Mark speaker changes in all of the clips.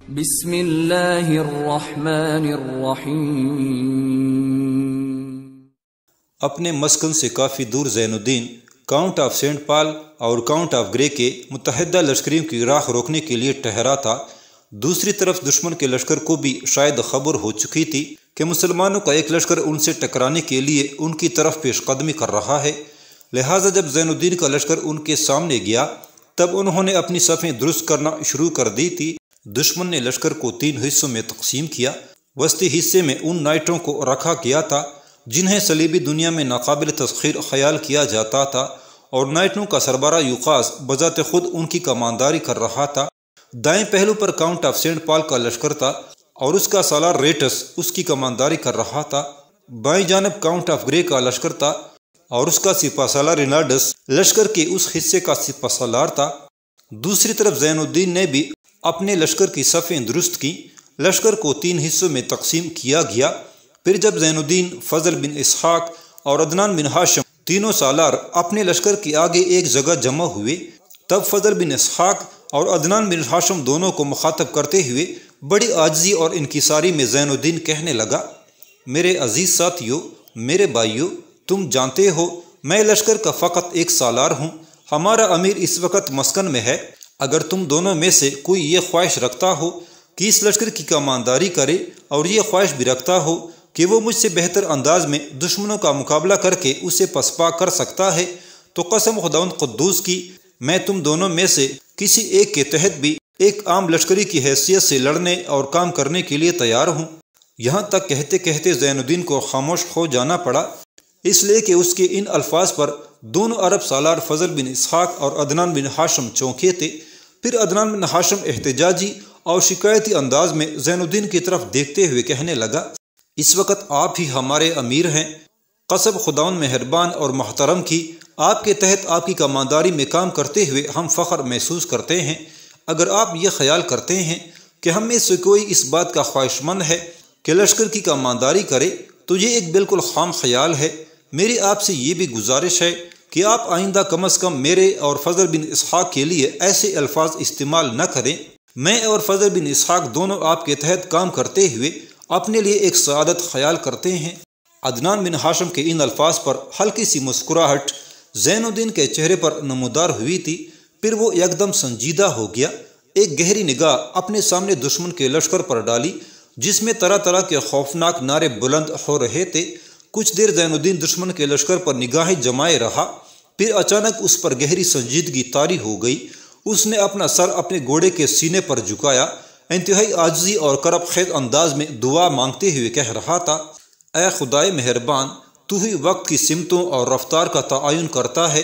Speaker 1: بسم اللہ الرحمن الرحیم۔
Speaker 2: اپنے مسکن سے کافی دور زین الدین کاؤنٹ آف سینٹ پال اور کاؤنٹ آف گرے کے متحدہ لشکریوں کی راہ روکنے کے لیے ٹھہرا تھا۔ دوسری طرف دشمن کے لشکر کو بھی شاید خبر ہو چکی تھی کہ مسلمانوں کا ایک لشکر ان سے ٹکرانے کے لیے ان کی طرف پیش قدمی کر رہا ہے، لہٰذا جب زین الدین کا لشکر ان کے سامنے گیا تب انہوں نے اپنی صفیں درست کرنا شروع کر دی تھی۔ دشمن نے لشکر کو 3 حصوں میں تقسیم کیا۔ وسطی حصے میں ان نائٹوں کو رکھا گیا تھا جنہیں صلیبی دنیا میں ناقابل تسخیر خیال کیا جاتا تھا، اور نائٹوں کا سربراہ یوقاس بذات خود ان کی کمانداری کر رہا تھا۔ دائیں پہلو پر کاؤنٹ آف سینٹ پال کا لشکر تھا اور اس کا سالار ریٹس اس کی کمانداری کر رہا تھا۔ بائیں جانب کاؤنٹ آف گرے کا لشکر تھا اور اس کا سپہ سالار رینالڈس لشکر کے اس حصے کا سپہ سالار تھا۔ دوسری طرف زین الدین نے بھی اپنے لشکر کی صفیں درست کی۔ لشکر کو 3 حصوں میں تقسیم کیا گیا۔ پھر جب زین الدین، فضل بن اسحاق اور عدنان بن ہاشم تینوں سالار اپنے لشکر کے آگے ایک جگہ جمع ہوئے، تب فضل بن اسحاق اور عدنان بن ہاشم دونوں کو مخاطب کرتے ہوئے بڑی عاجزی اور انکساری میں زین الدین کہنے لگا: میرے عزیز ساتھیو، میرے بھائیو، تم جانتے ہو میں لشکر کا فقط ایک سالار ہوں۔ ہمارا امیر اس وقت مسکن میں ہے۔ اگر تم دونوں میں سے کوئی یہ خواہش رکھتا ہو کہ اس لشکر کی کمانداری کرے اور یہ خواہش بھی رکھتا ہو کہ وہ مجھ سے بہتر انداز میں دشمنوں کا مقابلہ کر کے اسے پسپا کر سکتا ہے، تو قسم خداوند قدوس کی میں تم دونوں میں سے کسی ایک کے تحت بھی ایک عام لشکری کی حیثیت سے لڑنے اور کام کرنے کے لیے تیار ہوں۔ یہاں تک کہتے کہتے زین الدین کو خاموش ہو جانا پڑا، اس لیے کہ اس کے ان الفاظ پر دونوں عرب سالار فضل بن اسحاق اور عدنان بن ہاشم چونکے تھے۔ پھر عدنان بن ہاشم احتجاجی اور شکایتی انداز میں زین الدین کی طرف دیکھتے ہوئے کہنے لگا: اس وقت آپ ہی ہمارے امیر ہیں، قسم خداوند مہربان اور محترم کی، آپ کے تحت آپ کی کمانداری میں کام کرتے ہوئے ہم فخر محسوس کرتے ہیں۔ اگر آپ یہ خیال کرتے ہیں کہ ہم میں سے کوئی اس بات کا خواہش مند ہے کہ لشکر کی کمانداری کرے تو یہ ایک بالکل خام خیال ہے۔ میری آپ سے یہ بھی گزارش ہے کہ آپ آئندہ کم از کم میرے اور فضل بن اسحاق کے لیے ایسے الفاظ استعمال نہ کریں۔ میں اور فضل بن اسحاق دونوں آپ کے تحت کام کرتے ہوئے اپنے لیے ایک سعادت خیال کرتے ہیں۔ عدنان بن ہاشم کے ان الفاظ پر ہلکی سی مسکراہٹ زین الدین کے چہرے پر نمودار ہوئی تھی۔ پھر وہ یکدم سنجیدہ ہو گیا، ایک گہری نگاہ اپنے سامنے دشمن کے لشکر پر ڈالی جس میں طرح طرح کے خوفناک نعرے بلند ہو رہے تھے۔ کچھ دیر زین الدین دشمن کے لشکر پر نگاہیں جمائے رہا، پھر اچانک اس پر گہری سنجیدگی طاری ہو گئی۔ اس نے اپنا سر اپنے گھوڑے کے سینے پر جھکایا، انتہائی عاجزی اور کرب خیز انداز میں دعا مانگتے ہوئے کہہ رہا تھا: اے خدائے مہربان، تو ہی وقت کی سمتوں اور رفتار کا تعین کرتا ہے،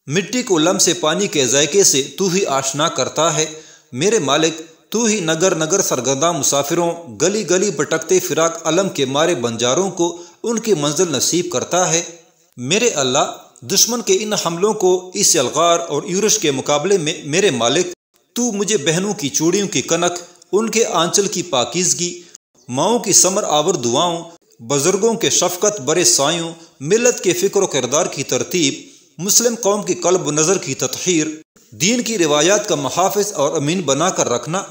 Speaker 2: مٹی کو لمس پانی کے ذائقے سے تو ہی آشنا کرتا ہے۔ میرے مالک، تو ہی نگر نگر سرگرداں مسافروں، گلی گلی بھٹکتے فراق علم کے مارے بنجاروں کو ان کی منزل نصیب کرتا ہے۔ میرے اللہ، دشمن کے ان حملوں کو اس یلغار اور یورش کے مقابلے میں میرے مالک تو مجھے بہنوں کی چوڑیوں کی کنک، ان کے آنچل کی پاکیزگی، ماؤں کی ثمر آور دعاؤں، بزرگوں کے شفقت برے سایوں، ملت کے فکر و کردار کی ترتیب، مسلم قوم کی قلب و نظر کی تطہیر، دین کی روایات کا محافظ اور امین بنا کر رکھنا۔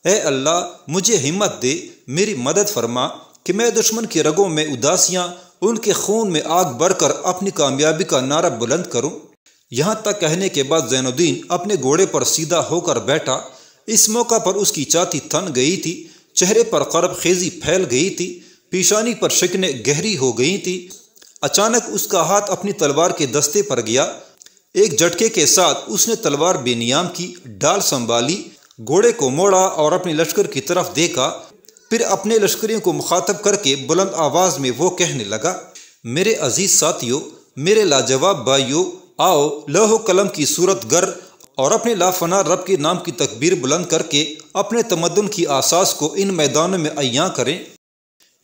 Speaker 2: اے اللہ، مجھے ہمت دے، میری مدد فرما کہ میں دشمن کی رگوں میں اداسیاں، ان کے خون میں آگ بھر کر اپنی کامیابی کا نعرہ بلند کروں۔ یہاں تک کہنے کے بعد زین الدین اپنے گھوڑے پر سیدھا ہو کر بیٹھا۔ اس موقع پر اس کی چھاتی تھن گئی تھی، چہرے پر کرب خیزی پھیل گئی تھی، پیشانی پر شکنیں گہری ہو گئی تھی۔ اچانک اس کا ہاتھ اپنی تلوار کے دستے پر گیا۔ ایک جھٹکے کے ساتھ اس نے تلوار بے نیام کی، ڈال سنبھالی، گھوڑے کو موڑا اور اپنے لشکر کی طرف دیکھا۔ پھر اپنے لشکریوں کو مخاطب کر کے بلند آواز میں وہ کہنے لگا: میرے عزیز ساتھیو، میرے لاجواب بھائیو، آؤ لوح و قلم کی صورت گر اور اپنے لافنا رب کے نام کی تکبیر بلند کر کے اپنے تمدن کی آساس کو ان میدانوں میں عیاں کریں۔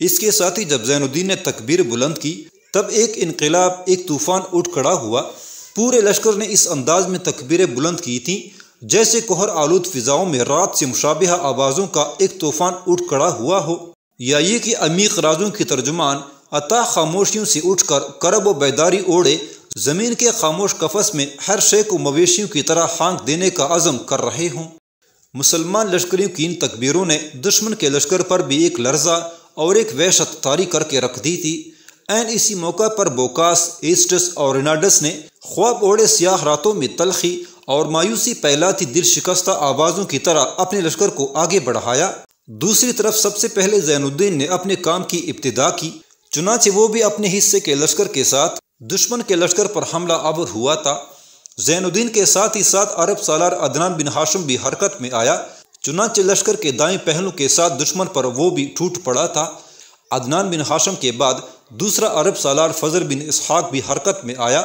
Speaker 2: اس کے ساتھ ہی جب زین الدین نے تکبیر بلند کی تب ایک انقلاب، ایک طوفان اٹھ کھڑا ہوا۔ پورے لشکر نے اس انداز میں تکبیریں بلند کی تھیں جیسے کوہر آلود فضاؤں میں رات سے مشابہہ آوازوں کا ایک طوفان اٹھ کھڑا ہوا ہو، یا یہ کہ عمیق رازوں کی ترجمان عطا خاموشیوں سے اٹھ کر کرب و بیداری اوڑے زمین کے خاموش قفس میں ہر شے کو مویشیوں کی طرح ہانک دینے کا عزم کر رہے ہوں۔ مسلمان لشکریوں کی ان تکبیروں نے دشمن کے لشکر پر بھی ایک لرزہ اور ایک وحشت طاری کر کے رکھ دی تھی۔ عین اسی موقع پر بوکاس، ایسٹس اور ریناڈس نے خواب اوڑے سیاہ راتوں میں تلخی اور مایوسی پھیلاتی دل شکستہ آوازوں کی طرح اپنے لشکر کو آگے بڑھایا۔ دوسری طرف سب سے پہلے زین الدین نے اپنے کام کی ابتدا کی، چنانچہ وہ بھی اپنے حصے کے لشکر کے ساتھ دشمن کے لشکر پر حملہ آور ہوا تھا۔ زین الدین کے ساتھ ہی ساتھ عرب سالار عدنان بن ہاشم بھی حرکت میں آیا، چنانچہ لشکر کے دائیں پہلو کے ساتھ دشمن پر وہ بھی ٹوٹ پڑا تھا۔ عدنان بن ہاشم کے بعد دوسرا عرب سالار فضل بن اسحاق بھی حرکت میں آیا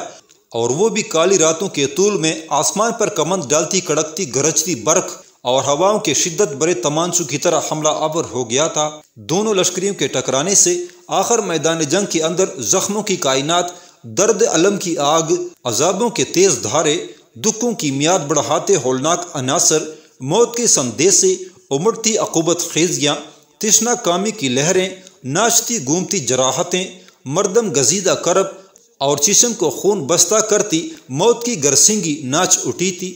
Speaker 2: اور وہ بھی کالی راتوں کے طول میں آسمان پر کمند ڈالتی کڑکتی گرجتی برق اور ہواؤں کے شدت برے تمانچوں کی طرح حملہ آور ہو گیا تھا۔ دونوں لشکریوں کے ٹکرانے سے آخر میدان جنگ کے اندر زخموں کی کائنات، درد علم کی آگ، عذابوں کے تیز دھارے، دکھوں کی میعاد بڑھاتے ہولناک عناصر، موت کے سندیسے، امڑتی عقوبت خیزیاں، تشنا کامی کی لہریں، ناچتی گومتی جراحتیں، مردم گزیدہ کرب اور چشم کو خون بستہ کرتی موت کی گرسنگی ناچ اٹھی تھی۔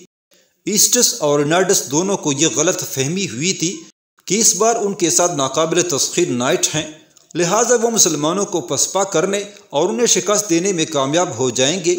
Speaker 2: ایسٹس اور ریناڈس دونوں کو یہ غلط فہمی ہوئی تھی کہ اس بار ان کے ساتھ ناقابل تسخیر نائٹ ہیں، لہٰذا وہ مسلمانوں کو پسپا کرنے اور انہیں شکست دینے میں کامیاب ہو جائیں گے۔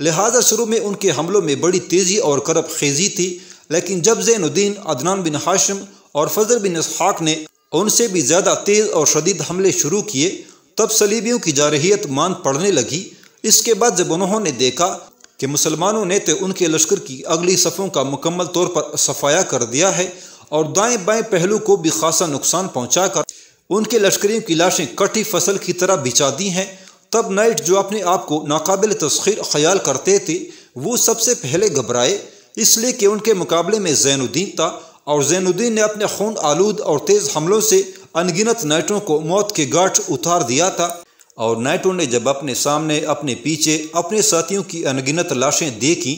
Speaker 2: لہٰذا شروع میں ان کے حملوں میں بڑی تیزی اور کرب خیزی تھی، لیکن جب زین الدین، عدنان بن ہاشم اور فضل بن اسحاق نے ان سے بھی زیادہ تیز اور شدید حملے شروع کیے، تب صلیبیوں کی جارحیت مان پڑنے لگی۔ اس کے بعد جب انہوں نے دیکھا کہ مسلمانوں نے تو ان کے لشکر کی اگلی صفوں کا مکمل طور پر صفایا کر دیا ہے اور دائیں بائیں پہلو کو بھی خاصا نقصان پہنچا کر ان کے لشکریوں کی لاشیں کٹی فصل کی طرح بچھا دی ہیں، تب نائٹ جو اپنے آپ کو ناقابل تسخیر خیال کرتے تھے وہ سب سے پہلے گھبرائے، اس لیے کہ ان کے مقابلے میں زین الدین تھا اور زین الدین نے اپنے خون آلود اور تیز حملوں سے انگنت نائٹوں کو موت کے گھاٹ اتار دیا تھا، اور نائٹوں نے جب اپنے سامنے، اپنے پیچھے اپنے ساتھیوں کی انگنت لاشیں دیکھیں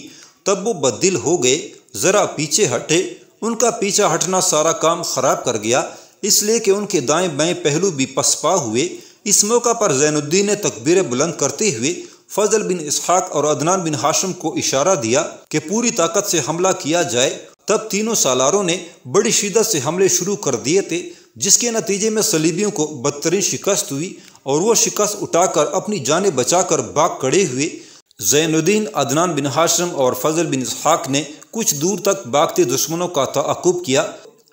Speaker 2: تب وہ بددل ہو گئے، ذرا پیچھے ہٹے۔ ان کا پیچھا ہٹنا سارا کام خراب کر گیا، اس لیے کہ ان کے دائیں بائیں پہلو بھی پسپا ہوئے۔ اس موقع پر زین الدین نے تکبیر بلند کرتے ہوئے فضل بن اسحاق اور عدنان بن ہاشم کو اشارہ دیا کہ پوری طاقت سے حملہ کیا جائے۔ تب تینوں سالاروں نے بڑی شدت سے حملے شروع کر دیے تھے، جس کے نتیجے میں صلیبیوں کو بدترین شکست ہوئی اور وہ شکست اٹھا کر اپنی جانیں بچا کر بھاگ کھڑے ہوئے۔ زین الدین، عدنان بن ہاشم اور فضل بن اسحاق نے کچھ دور تک بھاگتے دشمنوں کا تعاقب کیا،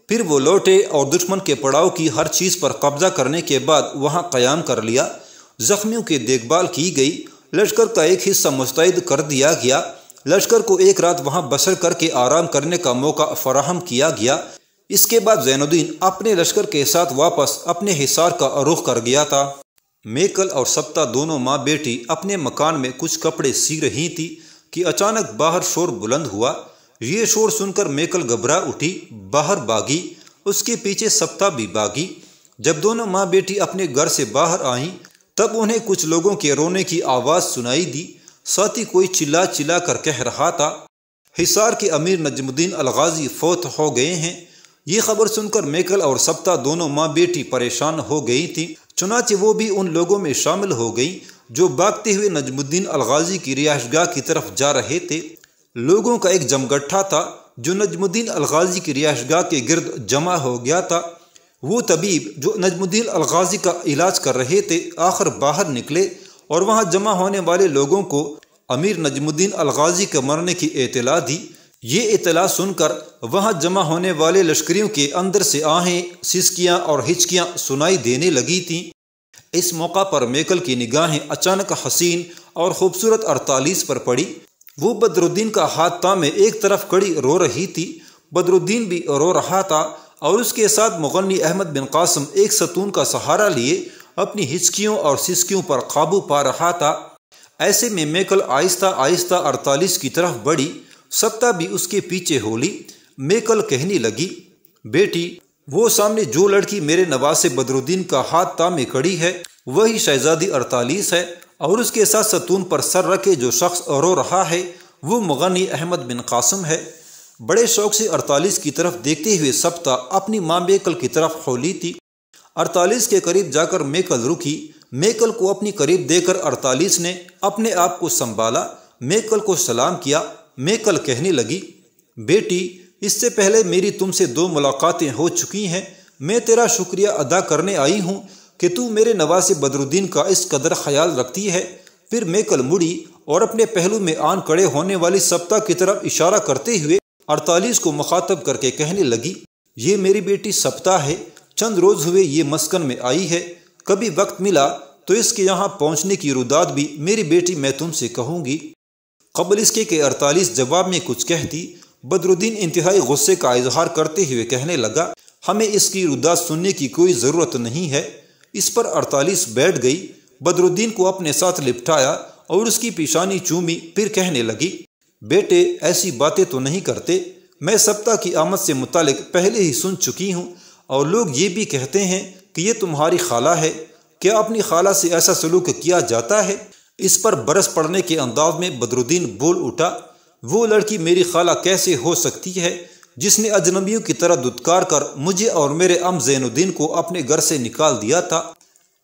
Speaker 2: پھر وہ لوٹے اور دشمن کے پڑاؤ کی ہر چیز پر قبضہ کرنے کے بعد وہاں قیام کر لیا۔ زخمیوں کی دیکھ بھال کی گئی، لشکر کا ایک حصہ مستعد کر دیا گیا، لشکر کو ایک رات وہاں بسر کر کے آرام کرنے کا موقع فراہم کیا گیا۔ اس کے بعد زین الدین اپنے لشکر کے ساتھ واپس اپنے حصار کا رخ کر گیا تھا۔ میکل اور سبتا دونوں ماں بیٹی اپنے مکان میں کچھ کپڑے سی رہی تھی کہ اچانک باہر شور بلند ہوا۔ یہ شور سن کر میکل گھبرا اٹھی، باہر بھاگی، اس کے پیچھے سبتا بھی بھاگی۔ جب دونوں ماں بیٹی اپنے گھر سے باہر آئیں تب انہیں کچھ لوگوں کے رونے کی آواز سنائی دی، ساتھ ہی کوئی چلا چلا کر کہہ رہا تھا، حصار کے امیر نجم الدین الغازی فوت ہو گئے ہیں۔ یہ خبر سن کر میکل اور سبتا دونوں ماں بیٹی پریشان ہو گئی تھیں، چنانچہ وہ بھی ان لوگوں میں شامل ہو گئیں جو بھاگتے ہوئے نجم الدین الغازی کی رہائش گاہ کی طرف جا رہے تھے۔ لوگوں کا ایک جمگٹھا تھا جو نجم الدین الغازی کی رہائش گاہ کے گرد جمع ہو گیا تھا۔ وہ طبیب جو نجم الدین الغازی کا علاج کر رہے تھے آخر باہر نکلے اور وہاں جمع ہونے والے لوگوں کو امیر نجم الدین الغازی کے مرنے کی اطلاع دی۔ یہ اطلاع سن کر وہاں جمع ہونے والے لشکریوں کے اندر سے آہیں، سسکیاں اور ہچکیاں سنائی دینے لگی تھیں۔ اس موقع پر میکل کی نگاہیں اچانک حسین اور خوبصورت 48 پر پڑی۔ وہ بدر الدین کا ہاتھ تامے ایک طرف کھڑی رو رہی تھی، بدر الدین بھی رو رہا تھا اور اس کے ساتھ مغنی احمد بن قاسم ایک ستون کا سہارا لیے اپنی ہچکیوں اور سسکیوں پر قابو پا رہا تھا۔ ایسے میں میکل آہستہ آہستہ 48 کی طرف بڑھی، سبتا بھی اس کے پیچھے ہو لی۔ میکل کہنے لگی، بیٹی، وہ سامنے جو لڑکی میرے نواسے بدر الدین کا ہاتھ تامے کھڑی ہے وہی شہزادی 48 ہے، اور اس کے ساتھ ستون پر سر رکھے جو شخص رو رہا ہے وہ مغنی احمد بن قاسم ہے۔ بڑے شوق سے 48 کی طرف دیکھتے ہوئے سبتا اپنی ماں میکل کی طرف کھولی تھی۔ 48 کے قریب جا کر میکل رکی۔ میکل کو اپنی قریب دے کر 48 نے اپنے آپ کو سنبھالا، میکل کو سلام کیا۔ میکل کہنے لگی، بیٹی، اس سے پہلے میری تم سے 2 ملاقاتیں ہو چکی ہیں، میں تیرا شکریہ ادا کرنے آئی ہوں کہ تو میرے نواسے بدر الدین کا اس قدر خیال رکھتی ہے۔ پھر میکل مڑی اور اپنے پہلو میں آن کڑے ہونے والی سبتا کی طرف اشارہ کرتے ہوئے 48 کو مخاطب کر کے کہنے لگی، یہ میری بیٹی سبتا ہے، چند روز ہوئے یہ مسکن میں آئی ہے، کبھی وقت ملا تو اس کے یہاں پہنچنے کی روداد بھی میری بیٹی میں تم سے کہوں گی۔ قبل اس کے کہ 48 جواب میں کچھ کہتی، بدر الدین انتہائی غصے کا اظہار کرتے ہوئے کہنے لگا، ہمیں اس کی روداد سننے کی کوئی ضرورت نہیں ہے۔ اس پر 48 بیٹھ گئی، بدر الدین کو اپنے ساتھ لپٹایا اور اس کی پیشانی چومی، پھر کہنے لگی، بیٹے ایسی باتیں تو نہیں کرتے، میں سبتا کی آمد سے متعلق پہلے ہی سن چکی ہوں، اور لوگ یہ بھی کہتے ہیں کہ یہ تمہاری خالہ ہے، کیا اپنی خالہ سے ایسا سلوک کیا جاتا ہے؟ اس پر برس پڑنے کے انداز میں بدر الدین بول اٹھا، وہ لڑکی میری خالہ کیسے ہو سکتی ہے جس نے اجنبیوں کی طرح دھتکار کر مجھے اور میرے عم زین الدین کو اپنے گھر سے نکال دیا تھا؟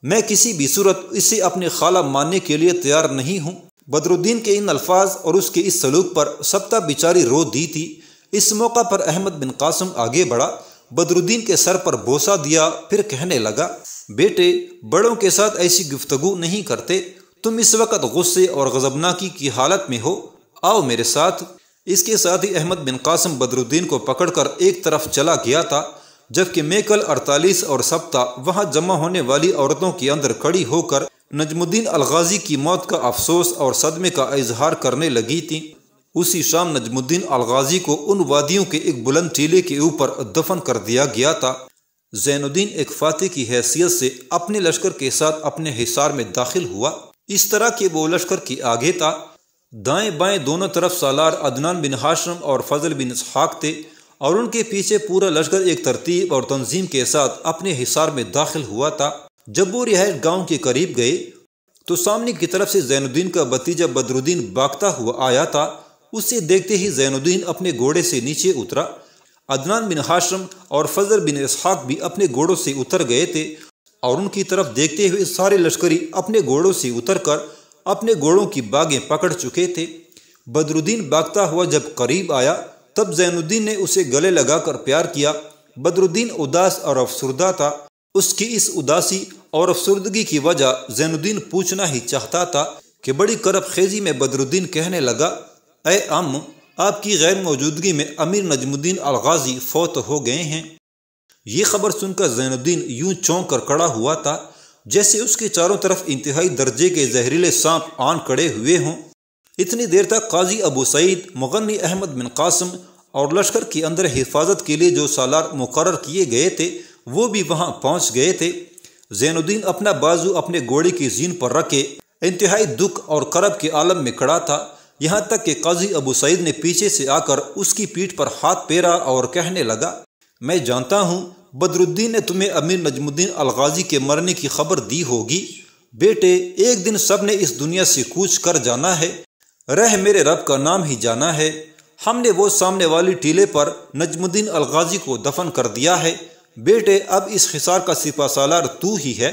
Speaker 2: میں کسی بھی صورت اسے اپنی خالہ ماننے کے لیے تیار نہیں ہوں۔ بدر الدین کے ان الفاظ اور اس کے اس سلوک پر سبتا بیچاری رو دی تھی۔ اس موقع پر احمد بن قاسم آگے بڑھا، بدر الدین کے سر پر بوسہ دیا، پھر کہنے لگا، بیٹے بڑوں کے ساتھ ایسی گفتگو نہیں کرتے، تم اس وقت غصے اور غضبناکی کی حالت میں ہو، آؤ میرے ساتھ۔ اس کے ساتھ ہی احمد بن قاسم بدر الدین کو پکڑ کر ایک طرف چلا گیا تھا، جبکہ میکل، 48 اور سبتا وہاں جمع ہونے والی عورتوں کے اندر کھڑی ہو کر نجم الدین الغازی کی موت کا افسوس اور صدمے کا اظہار کرنے لگی تھیں۔ اسی شام نجم الدین الغازی کو ان وادیوں کے ایک بلند ٹیلے کے اوپر دفن کر دیا گیا تھا۔ زین الدین ایک فاتح کی حیثیت سے اپنے لشکر کے ساتھ اپنے حصار میں داخل ہوا، اس طرح کہ وہ لشکر کی آگے تھا، دائیں بائیں دونوں طرف سالار عدنان بن ہاشم اور فضل بن اسحاق تھے، اور ان کے پیچھے پورا لشکر ایک ترتیب اور تنظیم کے ساتھ اپنے حصار میں داخل ہوا تھا۔ جب وہ رہائش گاؤں کے قریب گئے تو سامنے کی طرف سے زین الدین کا بھتیجا بدر الدین بھاگتا ہوا آیا تھا۔ اسے دیکھتے ہی زین الدین اپنے گھوڑے سے نیچے اترا۔ عدنان بن ہاشم اور فضل بن اسحاق بھی اپنے گھوڑوں سے اتر گئے تھے، اور ان کی طرف دیکھتے ہوئے سارے لشکری اپنے گھوڑوں سے اتر کر اپنے گھوڑوں کی باگیں پکڑ چکے تھے۔ بدر الدین بھاگتا ہوا جب قریب آیا تب زین الدین نے اسے گلے لگا کر پیار کیا۔ بدر الدین اداس اور افسردہ تھا، اس کی اس اداسی اور افسردگی کی وجہ زین الدین پوچھنا ہی چاہتا تھا کہ بڑی کرب خیزی میں بدر الدین کہنے لگا، اے عم، آپ کی غیر موجودگی میں امیر نجم الدین الغازی فوت ہو گئے ہیں۔ یہ خبر سن کر زین الدین یوں چونک کر کھڑا ہوا تھا جیسے اس کے چاروں طرف انتہائی درجے کے زہریلے سانپ آن کھڑے ہوئے ہوں۔ اتنی دیر تک قاضی ابو سعید، مغنی احمد بن قاسم اور لشکر کے اندر حفاظت کے لیے جو سالار مقرر کیے گئے تھے وہ بھی وہاں پہنچ گئے تھے۔ زین الدین اپنا بازو اپنے گھوڑے کی زین پر رکھے انتہائی دکھ اور کرب کے عالم میں کھڑا تھا، یہاں تک کہ قاضی ابو سعید نے پیچھے سے آ کر اس کی پیٹھ پر ہاتھ پھیرا اور کہنے لگا، میں جانتا ہوں بدر الدین نے تمہیں امیر نجم الدین الغازی کے مرنے کی خبر دی ہوگی۔ بیٹے ایک دن سب نے اس دنیا سے کوچ کر جانا ہے، رہ میرے رب کا نام ہی جانا ہے۔ ہم نے وہ سامنے والی ٹیلے پر نجم الدین الغازی کو دفن کر دیا ہے، بیٹے اب اس حصار کا سپہ سالار تو ہی ہے۔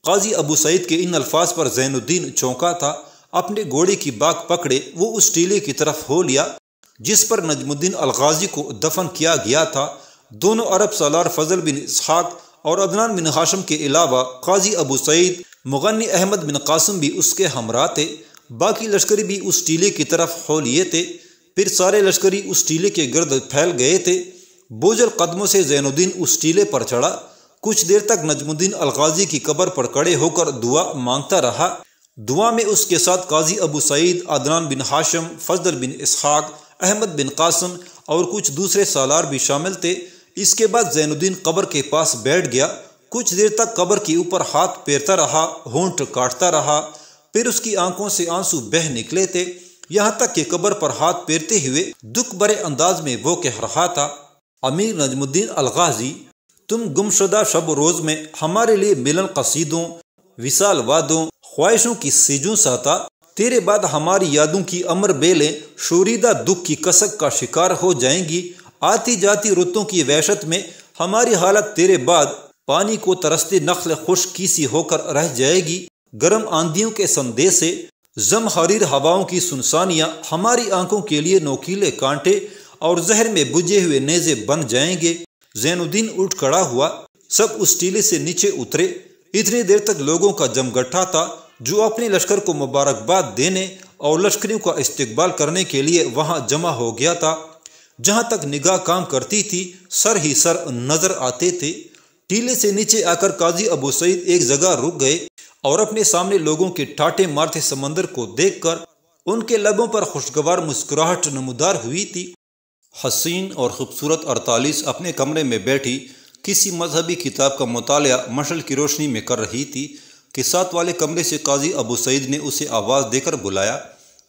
Speaker 2: قاضی ابو سعید کے ان الفاظ پر زین الدین چونکا تھا، اپنے گھوڑے کی باگ پکڑے وہ اس ٹیلے کی طرف ہو لیا جس پر نجم الدین الغازی کو دفن کیا گیا تھا۔ دونوں عرب سالار فضل بن اسحاق اور عدنان بن ہاشم کے علاوہ قاضی ابو سعید، مغنی احمد بن قاسم بھی اس کے ہمراہ تھے، باقی لشکری بھی اس ٹیلے کی طرف ہو لیے تھے۔ پھر سارے لشکری اس ٹیلے کے گرد پھیل گئے تھے۔ بوجھل قدموں سے زین الدین اس ٹیلے پر چڑھا، کچھ دیر تک نجم الدین الغازی کی قبر پر کھڑے ہو کر دعا مانگتا رہا۔ دعا میں اس کے ساتھ قاضی ابو سعید، عدنان بن ہاشم، فضل بن اسحاق، احمد بن قاسم اور کچھ دوسرے سالار بھی شامل تھے۔ اس کے بعد زین الدین قبر کے پاس بیٹھ گیا، کچھ دیر تک قبر کے اوپر ہاتھ پھیرتا رہا، ہونٹ کاٹتا رہا، پھر اس کی آنکھوں سے آنسو بہہ نکلے تھے، یہاں تک کہ قبر پر ہاتھ پھیرتے ہوئے دکھ بھرے انداز میں وہ کہہ رہا تھا، امیر نجم الدین الغازی، تم گمشدہ شب و روز میں ہمارے لیے ملن قصیدوں، وصال وعدوں، خواہشوں کی سیجوں ساتا، تیرے بعد ہماری یادوں کی امر بیلیں شوریدہ دکھ کی کسک کا شکار ہو جائیں گی۔ آتی جاتی رتوں کی وحشت میں ہماری حالت تیرے بعد پانی کو ترستے نخل خشک کی سی ہو کر رہ جائے گی۔ گرم آندھیوں کے سندے سے زم حریر ہواؤں کی سنسانیاں ہماری آنکھوں کے لیے نوکیلے کانٹے اور زہر میں بجھے ہوئے نیزے بن جائیں گے۔ زین الدین اٹھ کھڑا ہوا، سب اس ٹیلے سے نیچے اترے۔ اتنی دیر تک لوگوں کا جمگٹھا تھا جو اپنے لشکر کو مبارکباد دینے اور لشکریوں کا استقبال کرنے کے لیے وہاں جمع ہو گیا تھا۔ جہاں تک نگاہ کام کرتی تھی سر ہی سر نظر آتے تھے۔ ٹیلے سے نیچے آ کر قاضی ابو سعید ایک جگہ رک گئے اور اپنے سامنے لوگوں کے ٹاٹے مارتے سمندر کو دیکھ کر ان کے لبوں پر خوشگوار مسکراہٹ نمودار ہوئی تھی۔ حسین اور خوبصورت 48 اپنے کمرے میں بیٹھی کسی مذہبی کتاب کا مطالعہ مشعل کی روشنی میں کر رہی تھی کہ ساتھ والے کمرے سے قاضی ابو سعید نے اسے آواز دے کر بلایا۔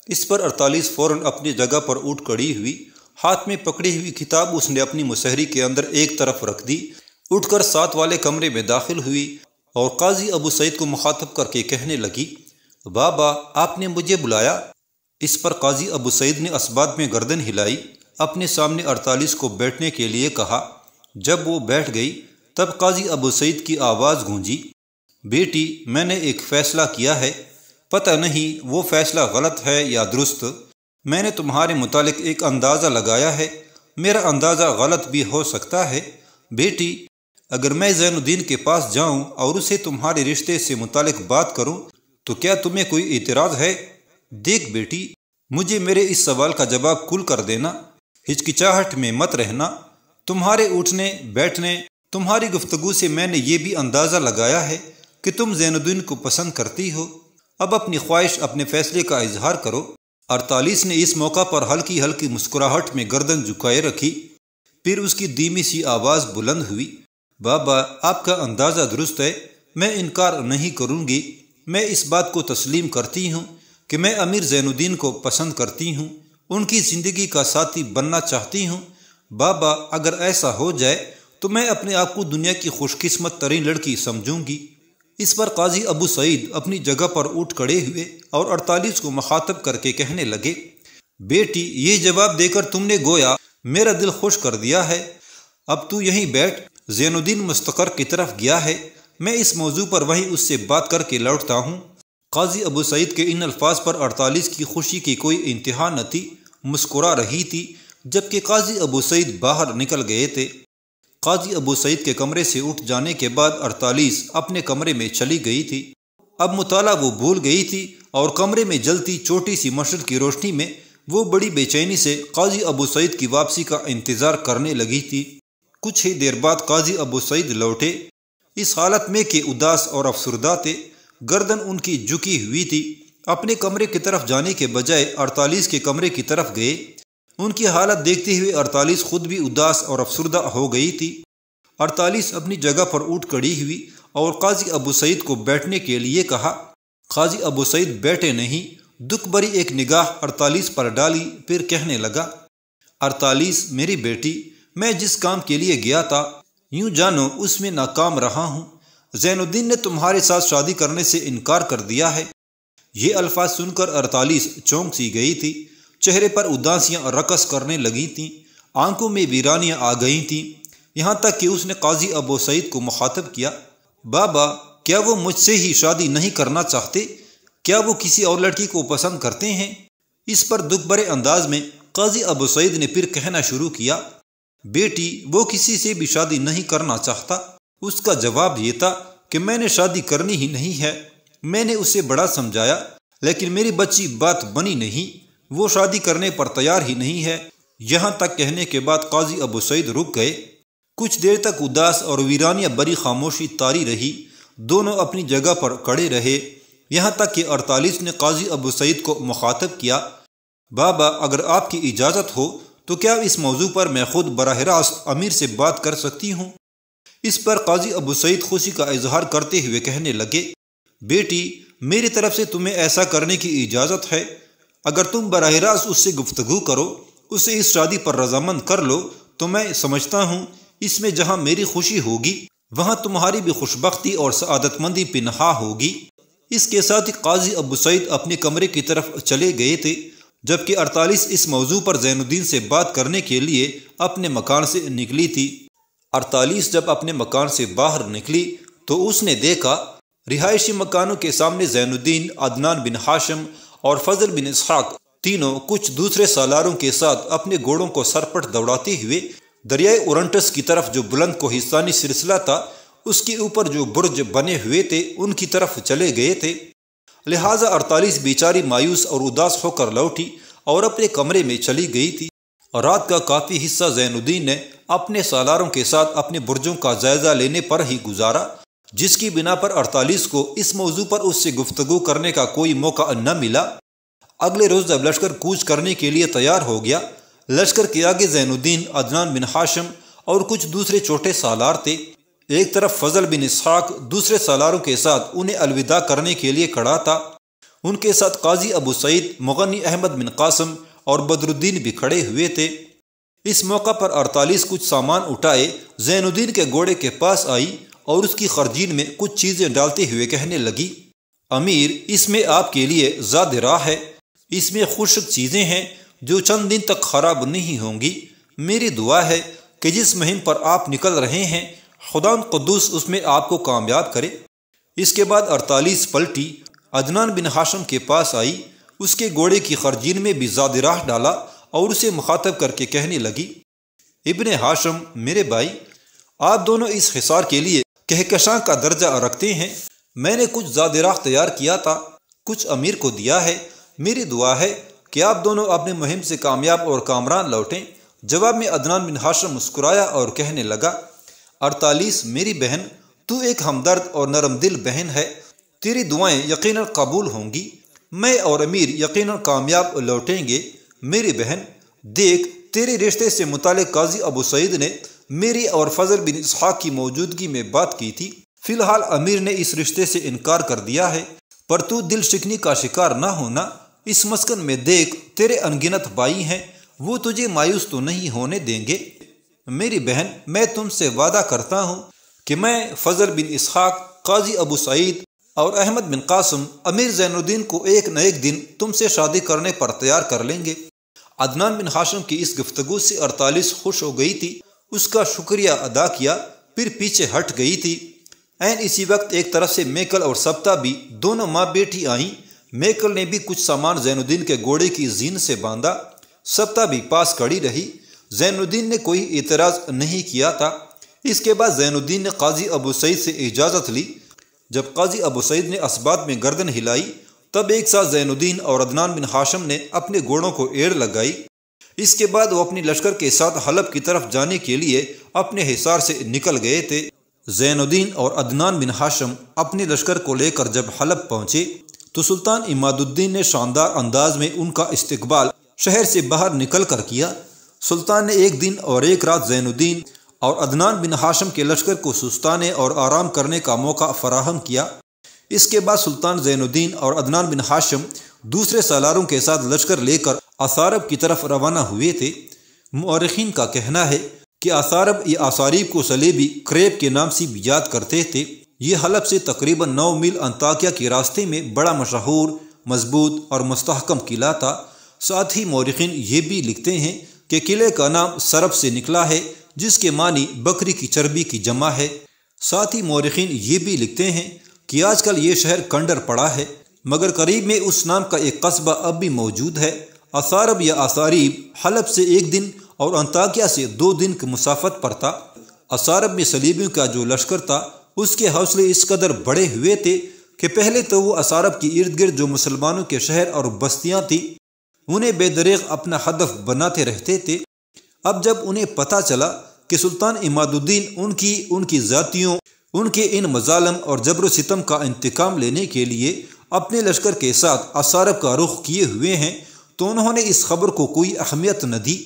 Speaker 2: اس پر 48 فوراً اپنی جگہ پر اٹھ کھڑی ہوئی، ہاتھ میں پکڑی ہوئی کتاب اس نے اپنی مسحری کے اندر ایک طرف رکھ دی، اٹھ کر ساتھ والے کمرے میں داخل ہوئی اور قاضی ابو سعید کو مخاطب کر کے کہنے لگی، بابا آپ نے مجھے بلایا؟ اس پر قاضی ابو سعید نے اسباب میں گردن ہلائی، اپنے سامنے 48 کو بیٹھنے کے لیے کہا۔ جب وہ بیٹھ گئی تب قاضی ابو سعید کی آواز گونجی، بیٹی میں نے ایک فیصلہ کیا ہے، پتہ نہیں وہ فیصلہ غلط ہے یا درست۔ میں نے تمہارے متعلق ایک اندازہ لگایا ہے، میرا اندازہ غلط بھی ہو سکتا ہے۔ بیٹی اگر میں زین الدین کے پاس جاؤں اور اسے تمہارے رشتے سے متعلق بات کروں تو کیا تمہیں کوئی اعتراض ہے؟ دیکھ بیٹی مجھے میرے اس سوال کا جواب کھل کر دینا، ہچکچاہٹ میں مت رہنا۔ تمہارے اٹھنے بیٹھنے، تمہاری گفتگو سے میں نے یہ بھی اندازہ لگایا ہے کہ تم زین الدین کو پسند کرتی ہو۔ اب اپنی خواہش اپنے فیصلے کا اظہار کرو۔ 48 نے اس موقع پر ہلکی ہلکی مسکراہٹ میں گردن جھکائے رکھی، پھر اس کی دھیمی سی آواز بلند ہوئی، بابا آپ کا اندازہ درست ہے، میں انکار نہیں کروں گی۔ میں اس بات کو تسلیم کرتی ہوں کہ میں امیر زین الدین کو پسند کرتی ہوں، ان کی زندگی کا ساتھی بننا چاہتی ہوں۔ بابا اگر ایسا ہو جائے تو میں اپنے آپ کو دنیا کی خوش قسمت ترین لڑکی سمجھوں گی۔ اس پر قاضی ابو سعید اپنی جگہ پر اٹھ کھڑے ہوئے اور 48 کو مخاطب کر کے کہنے لگے، بیٹی یہ جواب دے کر تم نے گویا میرا دل خوش کر دیا ہے۔ اب تو یہیں بیٹھ، زین الدین مستقر کی طرف گیا ہے، میں اس موضوع پر وہیں اس سے بات کر کے لوٹتا ہوں۔ قاضی ابو سعید کے ان الفاظ پر 48 کی خوشی کی کوئی انتہا نہ تھی، مسکرا رہی تھی۔ جبکہ قاضی ابو سعید باہر نکل گئے تھے۔ قاضی ابو سعید کے کمرے سے اٹھ جانے کے بعد 48 اپنے کمرے میں چلی گئی تھی۔ اب مطالعہ وہ بھول گئی تھی اور کمرے میں جلتی چھوٹی سی مشعل کی روشنی میں وہ بڑی بے چینی سے قاضی ابو سعید کی واپسی کا انتظار کرنے لگی تھی۔ کچھ ہی دیر بعد قاضی ابو سعید لوٹے، اس حالت میں کہ اداس اور افسردہ تھے، گردن ان کی جھکی ہوئی تھی۔ اپنے کمرے کی طرف جانے کے بجائے 48 کے کمرے کی طرف گئے۔ ان کی حالت دیکھتے ہوئے 48 خود بھی اداس اور افسردہ ہو گئی تھی۔ 48 اپنی جگہ پر اٹھ کھڑی ہوئی اور قاضی ابو سعید کو بیٹھنے کے لیے کہا۔ قاضی ابو سعید بیٹھے نہیں، دکھ بھری ایک نگاہ 48 پر ڈالی، پھر کہنے لگا، 48 میری بیٹی، میں جس کام کے لیے گیا تھا یوں جانو اس میں ناکام رہا ہوں۔ زین الدین نے تمہارے ساتھ شادی کرنے سے انکار کر دیا ہے۔ یہ الفاظ سن کر 48 چونک سی گئی تھی، چہرے پر اداسیاں رقص کرنے لگی تھیں، آنکھوں میں ویرانیاں آ گئی تھیں، یہاں تک کہ اس نے قاضی ابو سعید کو مخاطب کیا، بابا کیا وہ مجھ سے ہی شادی نہیں کرنا چاہتے؟ کیا وہ کسی اور لڑکی کو پسند کرتے ہیں؟ اس پر دکھ بھرے انداز میں قاضی ابو سعید نے پھر کہنا شروع کیا، بیٹی وہ کسی سے بھی شادی نہیں کرنا چاہتا۔ اس کا جواب یہ تھا کہ میں نے شادی کرنی ہی نہیں ہے۔ میں نے اسے بڑا سمجھایا لیکن میری بچی بات بنی نہیں، وہ شادی کرنے پر تیار ہی نہیں ہے۔ یہاں تک کہنے کے بعد قاضی ابو سعید رک گئے۔ کچھ دیر تک اداس اور ویرانیہ بری خاموشی طاری رہی، دونوں اپنی جگہ پر کھڑے رہے، یہاں تک کہ 48 نے قاضی ابو سعید کو مخاطب کیا، بابا اگر آپ کی اجازت ہو تو کیا اس موضوع پر میں خود براہ راست امیر سے بات کر سکتی ہوں؟ اس پر قاضی ابو سعید خوشی کا اظہار کرتے ہوئے کہنے لگے، بیٹی میری طرف سے تمہیں ایسا کرنے کی اجازت ہے۔ اگر تم براہ راست اس سے گفتگو کرو، اسے اس شادی پر رضامند کر لو تو میں سمجھتا ہوں اس میں جہاں میری خوشی ہوگی وہاں تمہاری بھی خوشبختی اور سعادت مندی پنہا ہوگی۔ اس کے ساتھ ہی قاضی ابو سعید اپنے کمرے کی طرف چلے گئے تھے، جبکہ 48 اس موضوع پر زین الدین سے بات کرنے کے لیے اپنے مکان سے نکلی تھی۔ 48 جب اپنے مکان سے باہر نکلی تو اس نے دیکھا رہائشی مکانوں کے سامنے زین الدین، عدنان بن ہاشم اور فضل بن اسحاق تینوں کچھ دوسرے سالاروں کے ساتھ اپنے گھوڑوں کو سرپٹ دوڑاتے ہوئے دریائے اورنٹس کی طرف جو بلند کوہستانی سلسلہ تھا اس کے اوپر جو برج بنے ہوئے تھے ان کی طرف چلے گئے تھے۔ لہٰذا 48 بیچاری مایوس اور اداس ہو کر لوٹی اور اپنے کمرے میں چلی گئی تھی۔ اور رات کا کافی حصہ زین الدین نے اپنے سالاروں کے ساتھ اپنے برجوں کا جائزہ لینے پر ہی گزارا، جس کی بنا پر 48 کو اس موضوع پر اس سے گفتگو کرنے کا کوئی موقع نہ ملا۔ اگلے روز جب لشکر کوچ کرنے کے لیے تیار ہو گیا، لشکر کے آگے زین الدین، عدنان بن ہاشم اور کچھ دوسرے چھوٹے سالار تھے۔ ایک طرف فضل بن اسحاق دوسرے سالاروں کے ساتھ انہیں الوداع کرنے کے لیے کھڑا تھا۔ ان کے ساتھ قاضی ابو سعید، مغنی احمد بن قاسم اور بدر الدین بھی کھڑے ہوئے تھے۔ اس موقع پر 48 کچھ سامان اٹھائے زین الدین کے گھوڑے کے پاس آئی اور اس کی خرجین میں کچھ چیزیں ڈالتے ہوئے کہنے لگی، امیر، اس میں آپ کے لیے زاد راہ ہے، اس میں خشک چیزیں ہیں جو چند دن تک خراب نہیں ہوں گی۔ میری دعا ہے کہ جس مہم پر آپ نکل رہے ہیں خدا قدوس اس میں آپ کو کامیاب کرے۔ اس کے بعد 48 پلٹی عدنان بن ہاشم کے پاس آئی، اس کے گھوڑے کی خرجین میں بھی زاد راہ ڈالا اور اسے مخاطب کر کے کہنے لگی، ابن ہاشم، میرے بھائی، آپ دونوں اس حصار کے لیے کہکشاں کا درجہ رکھتے ہیں۔ میں نے کچھ زاد راہ تیار کیا تھا، کچھ امیر کو دیا ہے۔ میری دعا ہے کہ آپ دونوں اپنے مہم سے کامیاب اور کامران لوٹیں۔ جواب میں عدنان بن ہاشم مسکرایا اور کہنے لگا، 48 میری بہن، تو ایک ہمدرد اور نرم دل بہن ہے، تیری دعائیں یقیناً قبول ہوں گی، میں اور امیر یقیناً کامیاب لوٹیں گے۔ میری بہن، دیکھ، تیرے رشتے سے متعلق قاضی ابو سعید نے میری اور فضل بن اسحاق کی موجودگی میں بات کی تھی۔ فی الحال امیر نے اس رشتے سے انکار کر دیا ہے، پر تو دل شکنی کا شکار نہ ہونا۔ اس مسکن میں دیکھ، تیرے انگنت بھائی ہیں، وہ تجھے مایوس تو نہیں ہونے دیں گے۔ میری بہن، میں تم سے وعدہ کرتا ہوں کہ میں، فضل بن اسحاق، قاضی ابو سعید اور احمد بن قاسم امیر زین الدین کو ایک نہ ایک دن تم سے شادی کرنے پر تیار کر لیں گے۔ عدنان بن ہاشم کی اس گفتگو سے 48 خوش ہو گئی تھی، اس کا شکریہ ادا کیا، پھر پیچھے ہٹ گئی تھی۔ عین اسی وقت ایک طرف سے میکل اور سبتا بھی دونوں ماں بیٹی آئیں۔ میکل نے بھی کچھ سامان زین الدین کے گھوڑے کی زین سے باندھا، سبتا بھی پاس کھڑی رہی۔ زین الدین نے کوئی اعتراض نہیں کیا تھا۔ اس کے بعد زین الدین نے قاضی ابو سعید سے اجازت لی۔ جب قاضی ابو سعید نے اسبات میں گردن ہلائی، تب ایک ساتھ زین الدین اور عدنان بن ہاشم نے اپنے گھوڑوں کو ایڑ لگائی۔ اس کے بعد وہ اپنی لشکر کے ساتھ حلب کی طرف جانے کے لیے اپنے حصار سے نکل گئے تھے۔ زین الدین اور عدنان بن ہاشم اپنے لشکر کو لے کر جب حلب پہنچے تو سلطان عماد الدین نے شاندار انداز میں ان کا استقبال شہر سے باہر نکل کر کیا۔ سلطان نے ایک دن اور ایک رات زین الدین اور عدنان بن ہاشم کے لشکر کو سستانے اور آرام کرنے کا موقع فراہم کیا۔ اس کے بعد سلطان زین الدین اور عدنان بن ہاشم دوسرے سالاروں کے ساتھ لشکر لے کر اثارب کی طرف روانہ ہوئے تھے۔ مورخین کا کہنا ہے کہ اثارب یا اثاریب کو صلیبی کریب کے نام سے بھی یاد کرتے تھے۔ یہ حلب سے تقریباً 9 میل انطاکیہ کے راستے میں بڑا مشہور، مضبوط اور مستحکم قلعہ تھا۔ ساتھ ہی مورخین یہ بھی لکھتے ہیں کہ قلعے کا نام سرب سے نکلا ہے، جس کے معنی بکری کی چربی کی جمع ہے۔ ساتھ ہی مورخین یہ بھی لکھتے ہیں کہ آج کل یہ شہر کھنڈر پڑا ہے، مگر قریب میں اس نام کا ایک قصبہ اب بھی موجود ہے۔ اثارب یا اثاریب حلب سے 1 دن اور انطاکیہ سے 2 دن کی مسافت پر تھا۔ اثارب میں صلیبیوں کا جو لشکر تھا اس کے حوصلے اس قدر بڑے ہوئے تھے کہ پہلے تو وہ اثارب کی ارد گرد جو مسلمانوں کے شہر اور بستیاں تھیں انہیں بے دریغ اپنا ہدف بناتے رہتے تھے۔ اب جب انہیں پتہ چلا کہ سلطان عماد الدین ان کی ذاتیوں، ان کے ان مظالم اور جبر و ستم کا انتقام لینے کے لیے اپنے لشکر کے ساتھ اثارب کا رخ کیے ہوئے ہیں، تو انہوں نے اس خبر کو کوئی اہمیت نہ دی،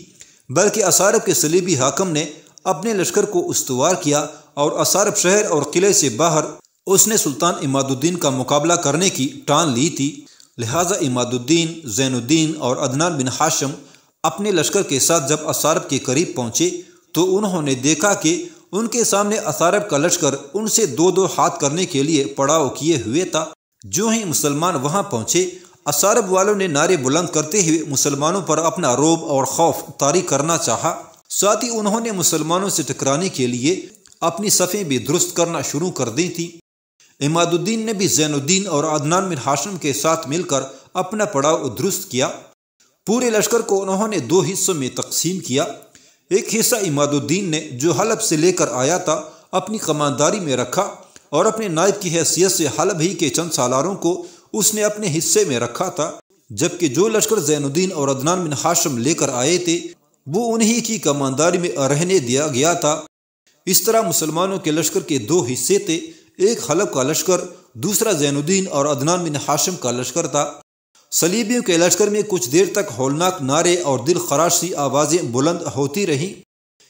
Speaker 2: بلکہ اثارب کے صلیبی حاکم نے اپنے لشکر کو استوار کیا اور اثارب شہر اور قلعے سے باہر اس نے سلطان عماد الدین کا مقابلہ کرنے کی ٹان لی تھی۔ لہٰذا عماد الدین، زین الدین اور عدنان بن ہاشم اپنے لشکر کے ساتھ جب اثارب کے قریب پہنچے تو انہوں نے دیکھا کہ ان کے سامنے اثارب کا لشکر ان سے 2 ہاتھ کرنے کے لیے پڑاؤ کیے ہوئے تھا۔ جو ہی مسلمان وہاں پہنچے، اثارب والوں نے نعرے بلند کرتے ہوئے مسلمانوں پر اپنا رعب اور خوف طاری کرنا چاہا۔ ساتھ ہی انہوں نے مسلمانوں سے ٹکرانے کے لیے اپنی صفیں بھی درست کرنا شروع کر دی تھی۔ عماد الدین نے بھی زین الدین اور عدنان بن ہاشم کے ساتھ مل کر اپنا پڑاؤ درست کیا۔ پورے لشکر کو انہوں نے 2 حصوں میں تقسیم کیا۔ ایک حصہ عماد الدین نے جو حلب سے لے کر آیا تھا اپنی کمانداری میں رکھا اور اپنے نائب کی حیثیت سے حلب ہی کے چند سالاروں کو اس نے اپنے حصے میں رکھا تھا، جبکہ جو لشکر زین الدین اور عدنان بن ہاشم لے کر آئے تھے وہ انہی کی کمانداری میں رہنے دیا گیا تھا۔ اس طرح مسلمانوں کے لشکر کے 2 حصے تھے، ایک حلب کا لشکر، دوسرا زین الدین اور عدنان بن ہاشم کا لشکر تھا۔ صلیبیوں کے لشکر میں کچھ دیر تک ہولناک نعرے اور دل خراش سی آوازیں بلند ہوتی رہیں۔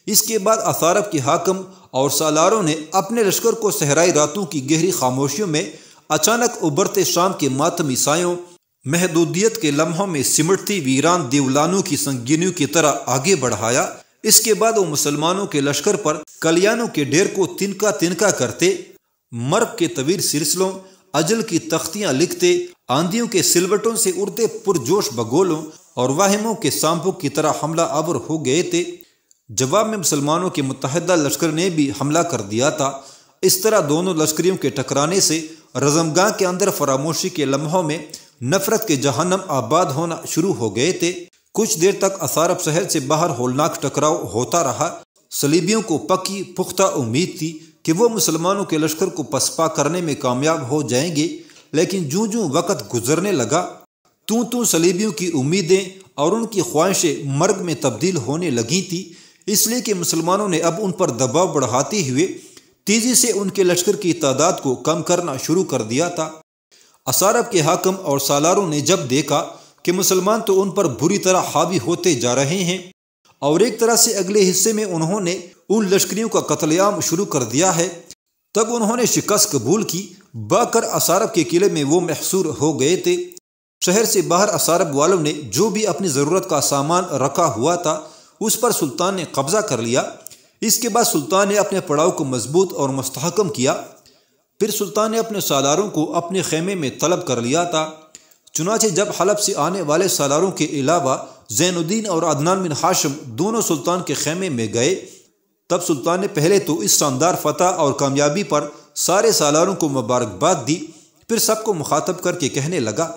Speaker 2: اس کے بعد اثارب کے حاکم اور سالاروں نے اپنے لشکر کو صحرائی راتوں کی گہری خاموشیوں میں اچانک ابھرتے شام کے ماتمی سایوں، محدودیت کے لمحوں میں سمٹتی ویران دیولانوں کی سنگینیوں کی طرح آگے بڑھایا۔ اس کے بعد وہ مسلمانوں کے لشکر پر کلیانوں کے ڈھیر کو تنکا تنکا کرتے، مرگ کے طویل سلسلوں، اجل کی تختیاں لکھتے، آندھیوں کے سلوٹوں سے اڑتے پرجوش بگولوں اور واہموں کے سانپوں کی طرح حملہ آور ہو گئے تھے۔ جواب میں مسلمانوں کے متحدہ لشکر نے بھی حملہ کر دیا تھا۔ اس طرح دونوں لشکریوں کے ٹکرانے سے رزمگاہ کے اندر فراموشی کے لمحوں میں نفرت کے جہنم آباد ہونا شروع ہو گئے تھے۔ کچھ دیر تک اثارب شہر سے باہر ہولناک ٹکراؤ ہوتا رہا۔ صلیبیوں کو پکی پختہ امید تھی کہ وہ مسلمانوں کے لشکر کو پسپا کرنے میں کامیاب ہو جائیں گے، لیکن جوں جوں وقت گزرنے لگا توں صلیبیوں کی امیدیں اور ان کی خواہشیں مرگ میں تبدیل ہونے لگی تھیں، اس لیے کہ مسلمانوں نے اب ان پر دباؤ بڑھاتے ہوئے تیزی سے ان کے لشکر کی تعداد کو کم کرنا شروع کر دیا تھا۔ اثارب کے حاکم اور سالاروں نے جب دیکھا کہ مسلمان تو ان پر بری طرح حاوی ہوتے جا رہے ہیں اور ایک طرح سے اگلے حصے میں انہوں نے ان لشکریوں کا قتل عام شروع کر دیا ہے، تب انہوں نے شکست قبول کی۔ باکر اثارب کے قلعے میں وہ محصور ہو گئے تھے۔ شہر سے باہر اثارب والوں نے جو بھی اپنی ضرورت کا سامان رکھا ہوا تھا اس پر سلطان نے قبضہ کر لیا۔ اس کے بعد سلطان نے اپنے پڑاؤ کو مضبوط اور مستحکم کیا۔ پھر سلطان نے اپنے سالاروں کو اپنے خیمے میں طلب کر لیا تھا۔ چنانچہ جب حلب سے آنے والے سالاروں کے علاوہ زین الدین اور عدنان بن ہاشم دونوں سلطان کے خیمے میں گئے، تب سلطان نے پہلے تو اس شاندار فتح اور کامیابی پر سارے سالاروں کو مبارکباد دی، پھر سب کو مخاطب کر کے کہنے لگا،